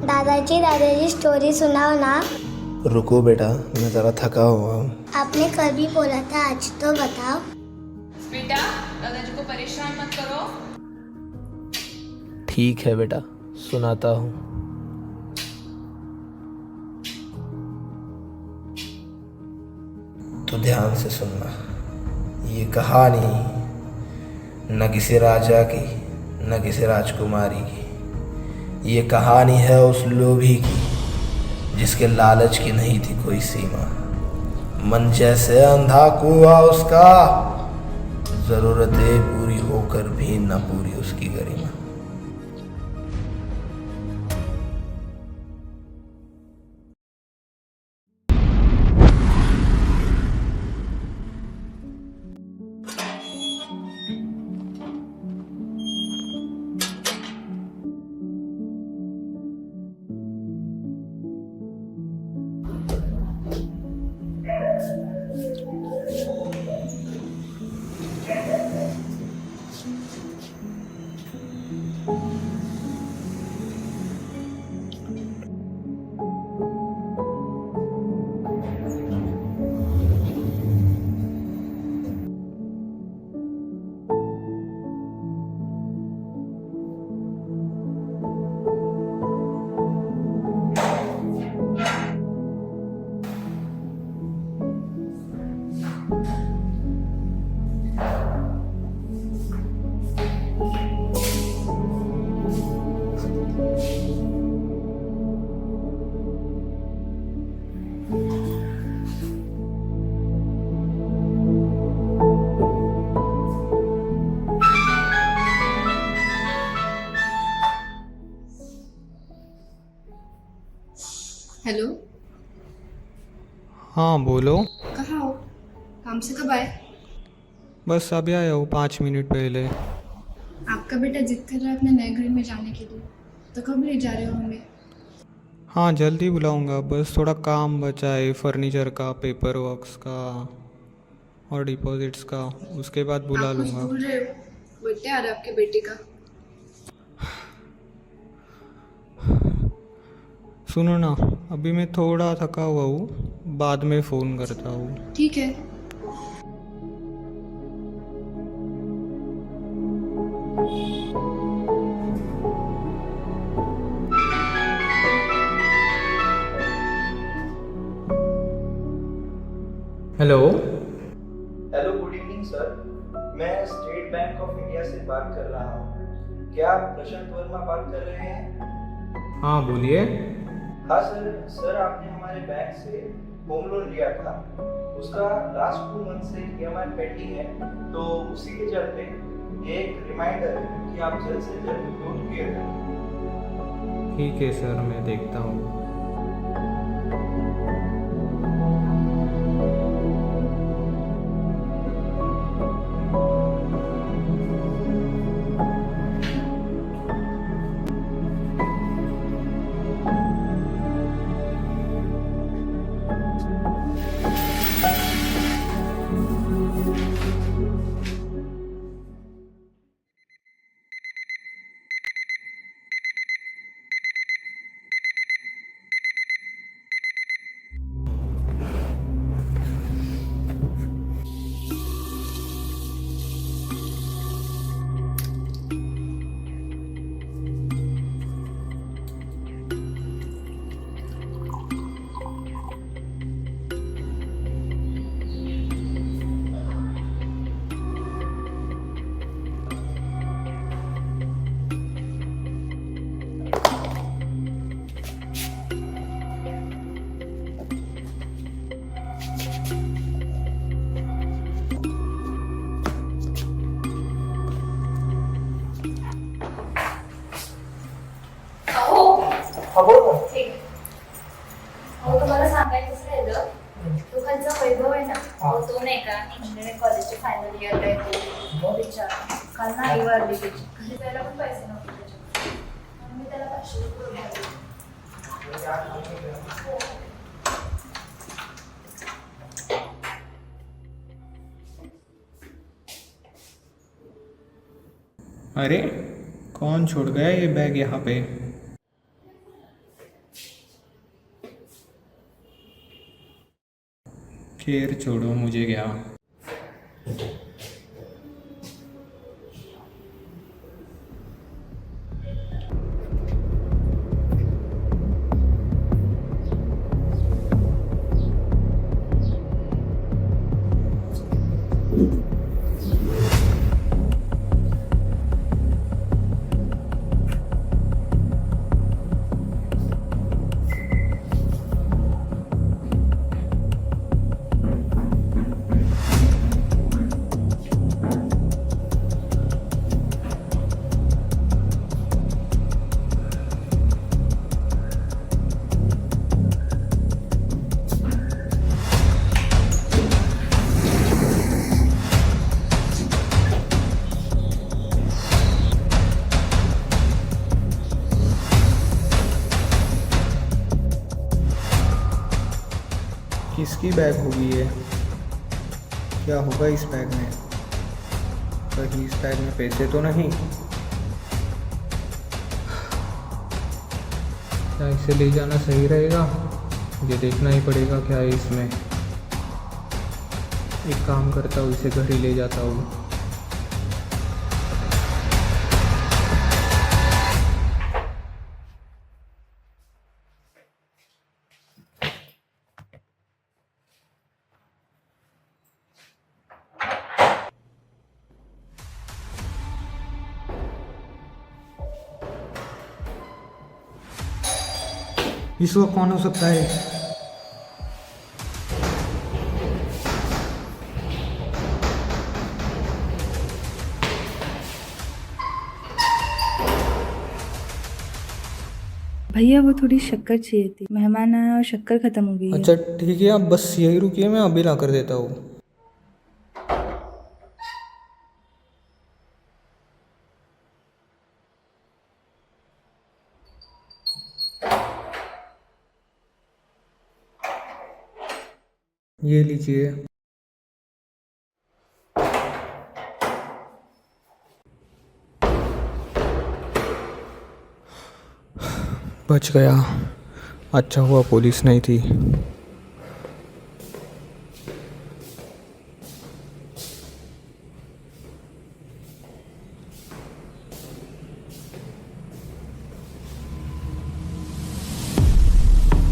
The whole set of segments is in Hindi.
दादाजी स्टोरी सुनाओ ना। रुको बेटा, मैं ज़रा थका हुआ हूँ। आपने कल भी बोला था, आज तो बताओ। बेटा, दादाजी को परेशान मत करो। ठीक है बेटा, सुनाता हूँ। तो ध्यान से सुनना। ये कहानी न किसी राजा की, न किसी राजकुमारी की। ये कहानी है उस लोभी की जिसके लालच की नहीं थी कोई सीमा। मन जैसे अंधा कुआं उसका, जरूरतें पूरी होकर भी न पूरी उसकी गरिमा। हेलो। हाँ बोलो। कहाँ हो? काम से कब आए? बस अभी आया हूँ 5 मिनट पहले। आपका बेटा जिद कर रहा है अपने नए घर में जाने के लिए, तो कब ले जा रहे हो हमें? हाँ जल्दी बुलाऊंगा, बस थोड़ा काम बचा है फर्नीचर का, पेपर वर्क्स का और डिपॉजिट्स का, उसके बाद बुला आप कुछ लूँगा। भूल रहे हो, बर्थडे आ रहा है आपके बेटे का। सुनो ना, अभी मैं थोड़ा थका हुआ हूँ, बाद में फ़ोन करता हूँ। ठीक है। Hello. Hello, good evening sir. मैं स्टेट बैंक ऑफ इंडिया से बात कर रहा हूँ। क्या आप प्रशांत वर्मा बात कर रहे हैं? हाँ बोलिए। हाँ सर आपने हमारे बैंक से होम लोन लिया था। उसका लास्ट 2 मंथ से ईएमआई पेंडिंग है, तो उसी के चलते एक रिमाइंडर है कि आप जल्द से जल्द लोन क्लियर करें। ठीक है सर, मैं देखता हूँ। हाँ बोलो। ठीक. अहो तुम्हाला सांगायचंच राहिलं, तो खालचा वैभव आहे ना, तो नाही का इंजिनिअरिंग कॉलेजचे फायनल इयरला येतो. विचार काल ना आई वारली त्याची, घरी जायला पण पैसे नव्हते त्याच्याकडे, म्हणून मी त्याला 500 रुपये उधार दिले. हो. अरे कौन छोड़ गया ये बैग यहाँ पे? खैर छोड़ो, मुझे क्या। किसकी बैग होगी ये? क्या होगा इस बैग में? कहीं इस बैग में पैसे तो नहीं? क्या इसे ले जाना सही रहेगा? मुझे देखना ही पड़ेगा क्या है इसमें। एक काम करता हूँ, इसे घर ही ले जाता हूँ। इस वक्त कौन हो सकता है? भैया वो थोड़ी शक्कर चाहिए थी, मेहमान आया और शक्कर खत्म हो गई है। अच्छा ठीक है, आप बस यही रुकिए, मैं अभी ला कर देता हूँ। ये लीजिए। बच गया। अच्छा हुआ पुलिस नहीं थी।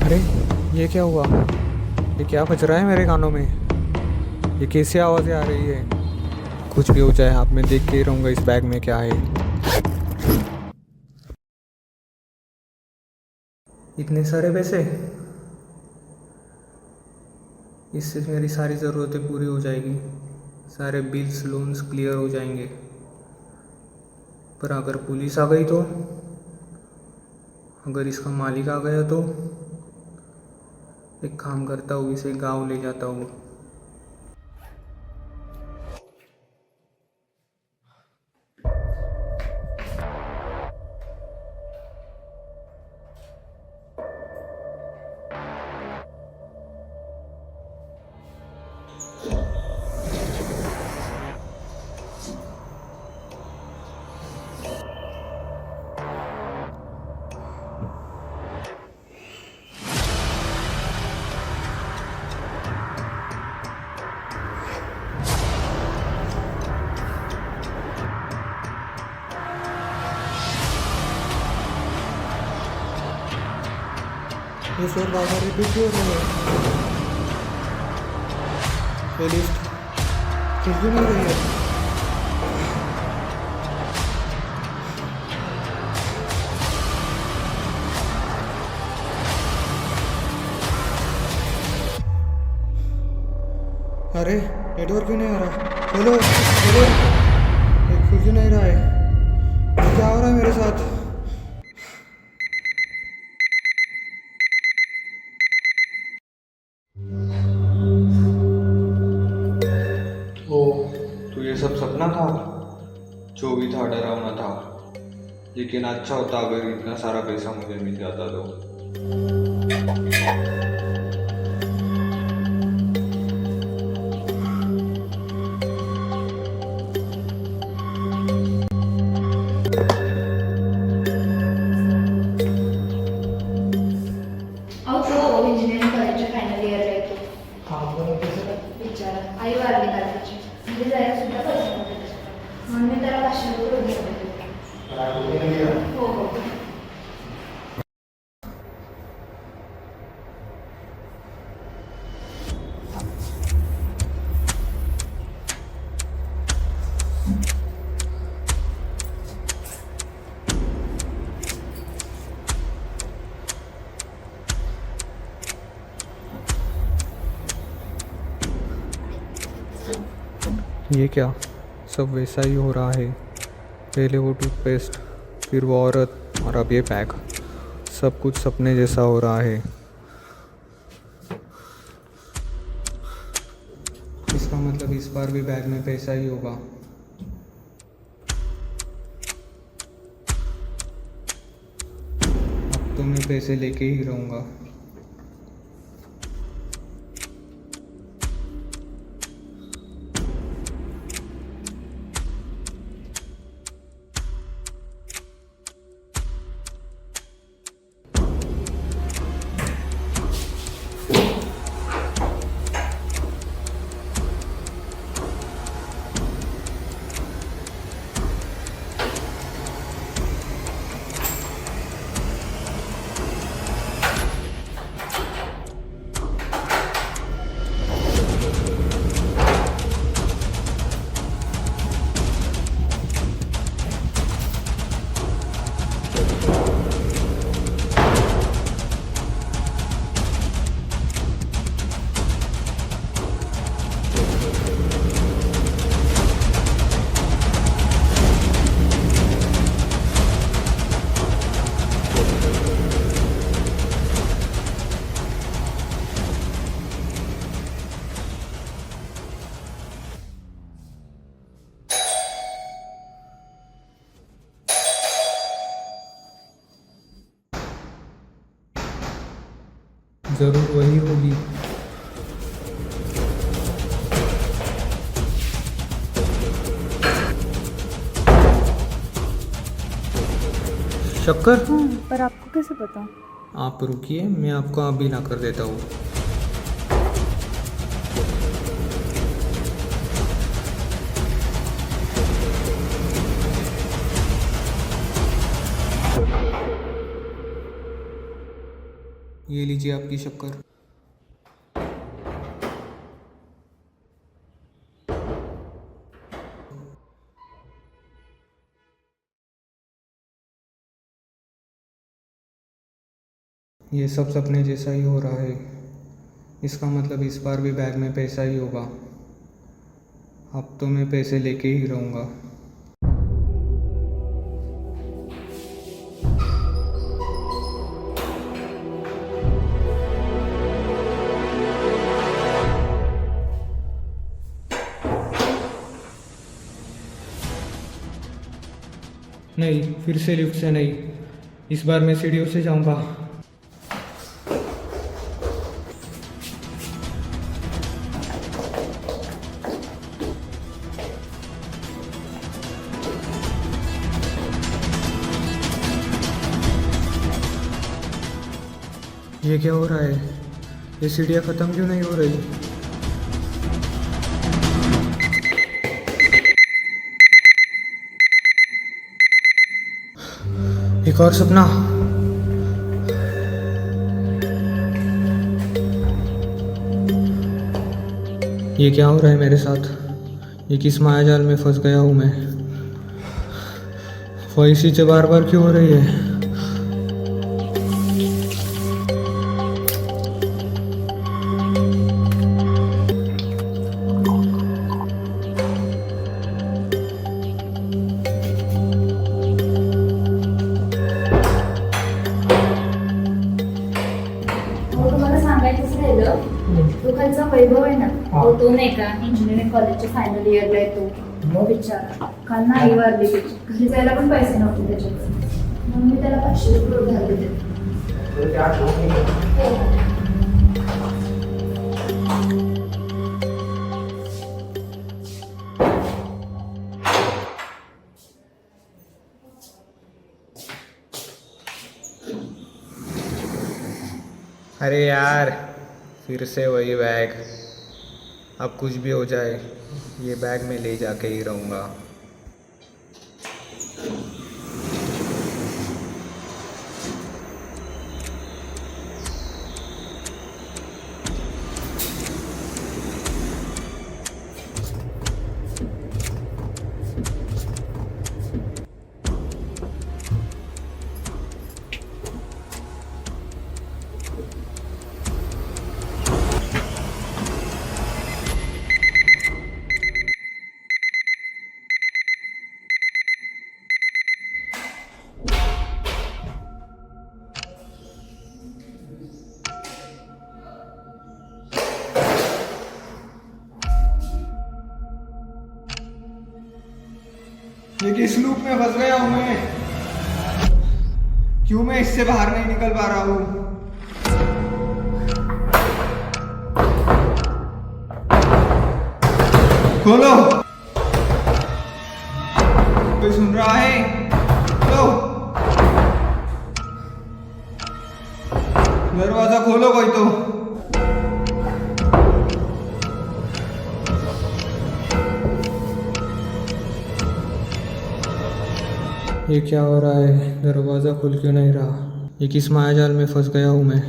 अरे ये क्या हुआ? ये क्या बज रहा है मेरे कानों में? ये कैसी आवाज़ें आ रही है? कुछ भी हो जाए, आप मैं देख के ही रहूँगा इस बैग में क्या है। इतने सारे पैसे, इससे मेरी सारी ज़रूरतें पूरी हो जाएगी, सारे बिल्स लोन्स क्लियर हो जाएंगे। पर अगर पुलिस आ गई तो, अगर इसका मालिक आ गया तो, एक काम करता हूँ, इसे गांव ले जाता हूँ। ये शोर बाबा रिपीट क्यों हो रहे हैं? प्लेलिस्ट कुछ भी नहीं रही है। अरे नेटवर्क क्यों नहीं आ रहा? हेलो हेलो, ये खुल क्यों नहीं रहा है? ये क्या हो रहा है मेरे साथ? तो ये सब सपना था? जो भी था डरावना था, लेकिन अच्छा होता अगर इतना सारा पैसा मुझे मिल जाता तो। और तो इंजीनियरिंग कॉलेज फाइनल ईयर है तो आप दोनों कैसे ये क्या, सब वैसा ही हो रहा है। पहले वो टूथपेस्ट, फिर वो औरत और अब ये बैग। सब कुछ सपने जैसा हो रहा है। इसका मतलब इस बार भी बैग में पैसा ही होगा। अब तो मैं पैसे लेके ही रहूँगा। ज़रूर वही होगी। शक्कर, पर आपको कैसे पता? आप रुकिए, मैं आपको अभी ला कर देता हूँ। ये लीजिए आपकी शक्कर। ये सब सपने जैसा ही हो रहा है। इसका मतलब इस बार भी बैग में पैसा ही होगा। अब तो मैं पैसे लेके ही रहूँगा। नहीं, फिर से लिफ्ट से नहीं, इस बार मैं सीढ़ियों से जाऊँगा। ये क्या हो रहा है? ये सीढ़ियाँ ख़त्म क्यों नहीं हो रही? एक और सपना। ये क्या हो रहा है मेरे साथ? ये किस मायाजाल में फंस गया हूँ मैं? वही चीज़ें बार बार क्यों हो रही है? हो तुम्हाला सांगायचंच राहिलं, तो खालचा वैभव आहे ना, तो नाही का इंजिनिअरिंग कॉलेजच्या फायनल इयरला येतो. मग विचार काल ना आई वारली त्याची, घरी जायला पण पैसे नव्हते त्याच्याकडे, म्हणून मी त्याला 500 रुपये उधार दिले. अरे यार, फिर से वही बैग। अब कुछ भी हो जाए, ये बैग मैं ले जाके ही रहूँगा। ये किस लूप में फंस गया हूँ मैं? क्यों मैं इससे बाहर नहीं निकल पा रहा हूँ? खोलो, कोई सुन रहा है? खोलो, दरवाजा खोलो कोई तो। ये क्या हो रहा है? दरवाज़ा खुल क्यों नहीं रहा? ये किस मायाजाल में फंस गया हूँ मैं?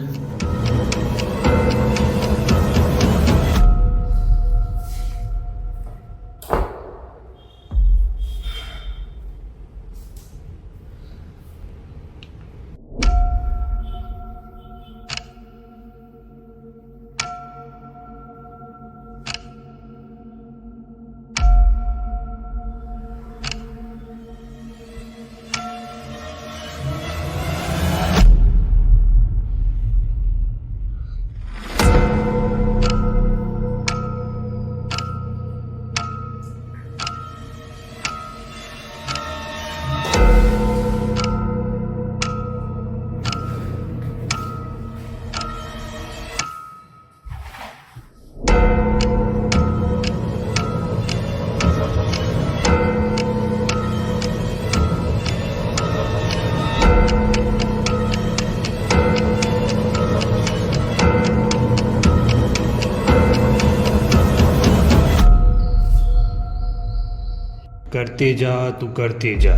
करते जा तू करते जा,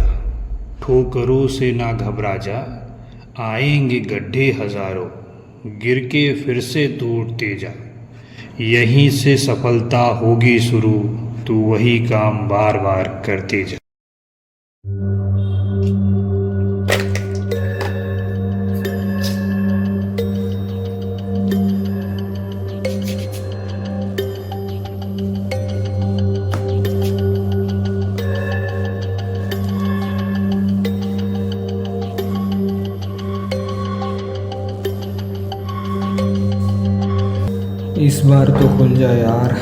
ठोकरों से ना घबरा जा, आएंगे गड्ढे हजारों, गिर के फिर से तू उठते जा, यहीं से सफलता होगी शुरू, तू वही काम बार बार करते जा। इस बार तो खुल जाए यार।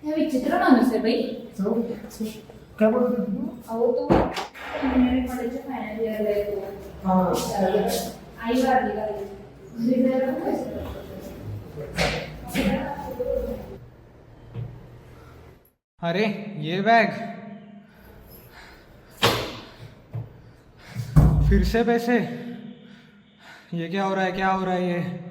क्या विचित्र माणूस आहे बाई. क्या बोल रहे हो? अहो तो इंजिनिअरिंग कॉलेजच्या फायनल इयरला येतो. आई वारली गावी. घरी जायला खूप पैसे लागतात. अरे ये बैग, फिर से पैसे? ये क्या हो रहा है? क्या हो रहा है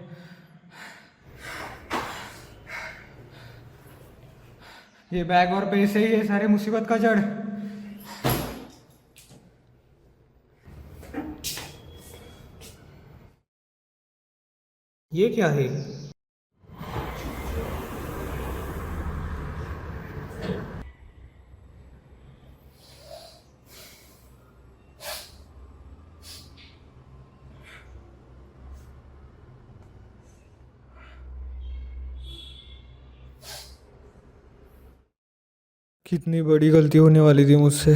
ये बैग और पैसे ही है सारे मुसीबत का जड़। ये क्या है? कितनी बड़ी गलती होने वाली थी मुझसे।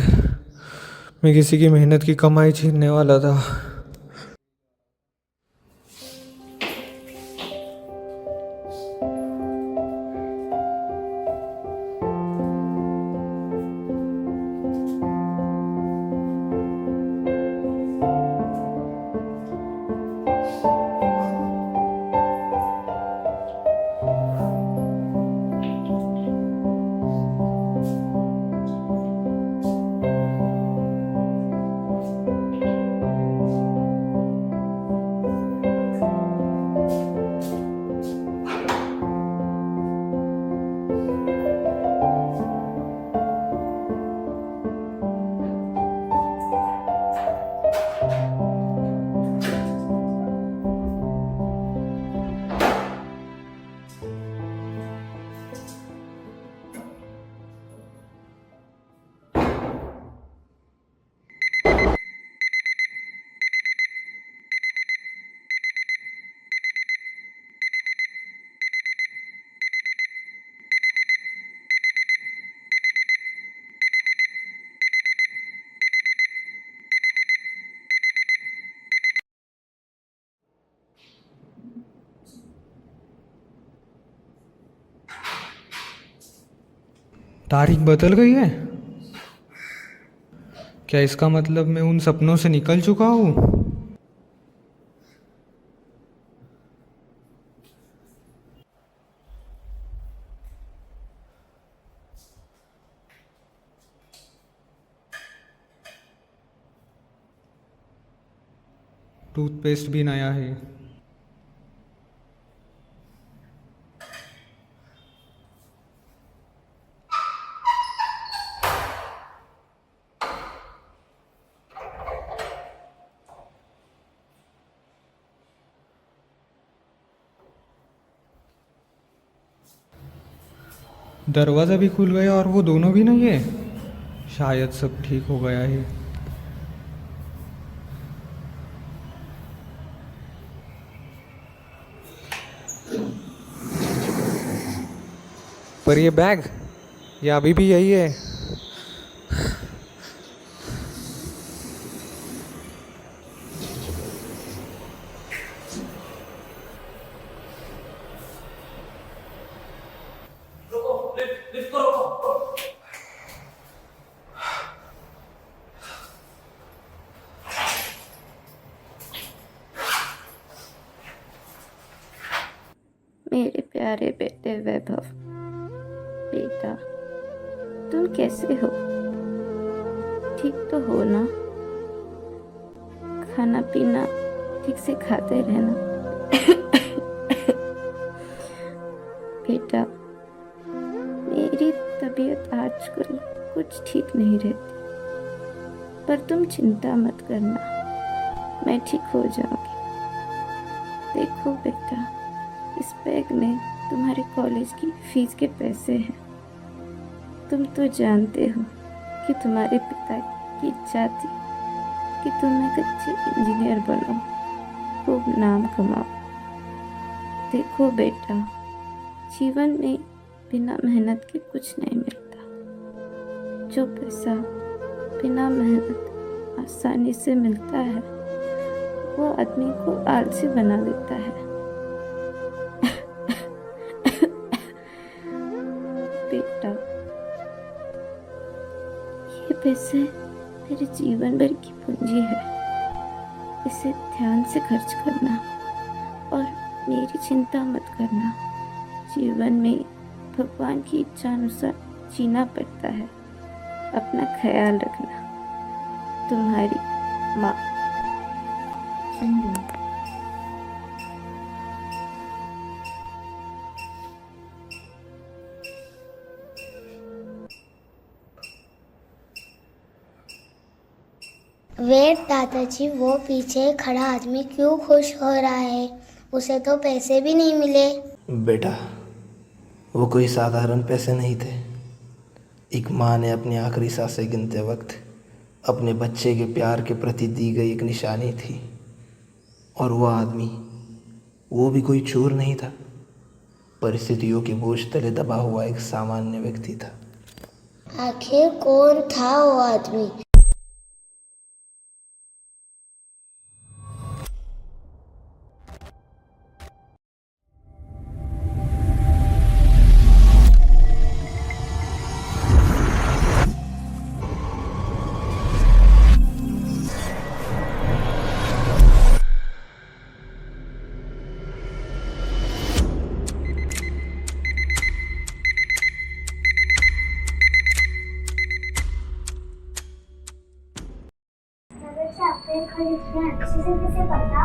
मैं किसी की मेहनत की कमाई छीनने वाला था। तारीख बदल गई है? क्या इसका मतलब मैं उन सपनों से निकल चुका हूँ? टूथपेस्ट भी नया है। दरवाज़ा भी खुल गया और वो दोनों भी नहीं है। शायद सब ठीक हो गया है। पर ये बैग, ये अभी भी यही है। मेरे प्यारे बेटे वैभव, बेटा तुम कैसे हो? ठीक तो हो ना? खाना पीना ठीक से खाते रहना। बेटा मेरी तबीयत आजकल कुछ ठीक नहीं रहती, पर तुम चिंता मत करना, मैं ठीक हो जाऊंगी। देखो बेटा, इस बैग में तुम्हारे कॉलेज की फीस के पैसे हैं। तुम तो जानते हो कि तुम्हारे पिता की इच्छा थी कि तुम एक अच्छे इंजीनियर बनो, खूब नाम कमाओ। देखो बेटा, जीवन में बिना मेहनत के कुछ नहीं मिलता। जो पैसा बिना मेहनत आसानी से मिलता है, वो आदमी को आलसी बना देता है। बेटा, ये पैसे मेरे जीवन भर की पूंजी है। इसे ध्यान से खर्च करना और मेरी चिंता मत करना। जीवन में भगवान की इच्छा अनुसार जीना पड़ता है। अपना ख्याल रखना। तुम्हारी माँ। वेट दादाजी, वो पीछे खड़ा आदमी क्यों खुश हो रहा है? उसे तो पैसे भी नहीं मिले। बेटा, वो कोई साधारण पैसे नहीं थे। एक माँ ने अपनी आखिरी सांसें गिनते वक्त अपने बच्चे के प्यार के प्रति दी गई एक निशानी थी। और वो आदमी, वो भी कोई चोर नहीं था, परिस्थितियों के बोझ तले दबा हुआ एक सामान्य व्यक्ति था। आखिर कौन था वो आदमी? अच्छे से किसे पता?